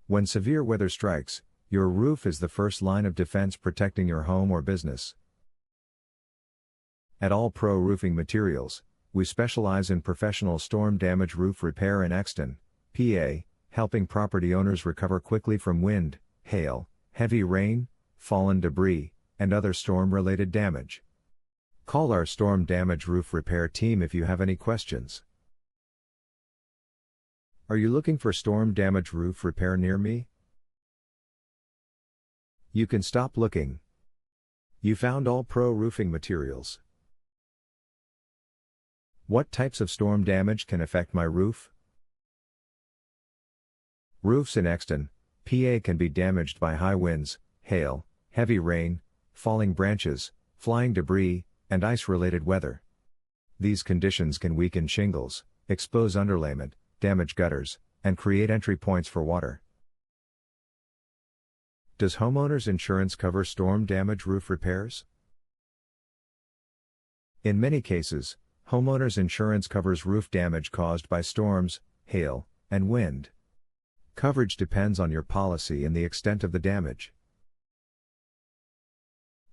When severe weather strikes, your roof is the first line of defense protecting your home or business. At All Pro Roofing Materials, we specialize in professional storm damage roof repair in Exton, PA, helping property owners recover quickly from wind, hail, heavy rain, fallen debris, and other storm-related damage. Call our storm damage roof repair team if you have any questions. Are you looking for storm damage roof repair near me? You can stop looking. You found All Pro Roofing Materials. What types of storm damage can affect my roof? Roofs in Exton, PA can be damaged by high winds, hail, heavy rain, falling branches, flying debris, and ice-related weather. These conditions can weaken shingles, expose underlayment, damage gutters, and create entry points for water. Does homeowners insurance cover storm damage roof repairs? In many cases, homeowners insurance covers roof damage caused by storms, hail, and wind. Coverage depends on your policy and the extent of the damage.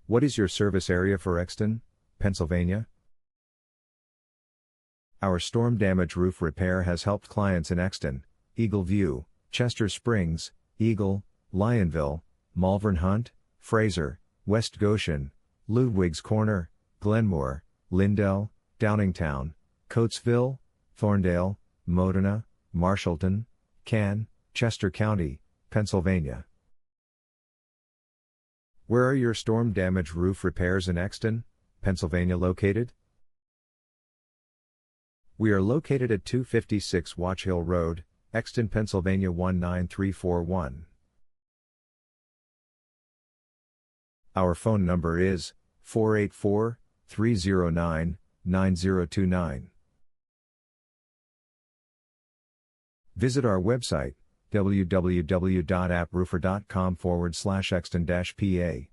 What is your service area for Exton, Pennsylvania? Our storm damage roof repair has helped clients in Exton, Eagle View, Chester Springs, Eagle, Lionville, Malvern Hunt, Fraser, West Goshen, Ludwig's Corner, Glenmore, Lindell, Downingtown, Coatesville, Thorndale, Modena, Marshallton, Cannes, Chester County, Pennsylvania. Where are your storm damage roof repairs in Exton, Pennsylvania located? We are located at 256 Watch Hill Road, Exton, Pennsylvania 19341. Our phone number is 484-309-9029. Visit our website, www.approofer.com/exton-pa.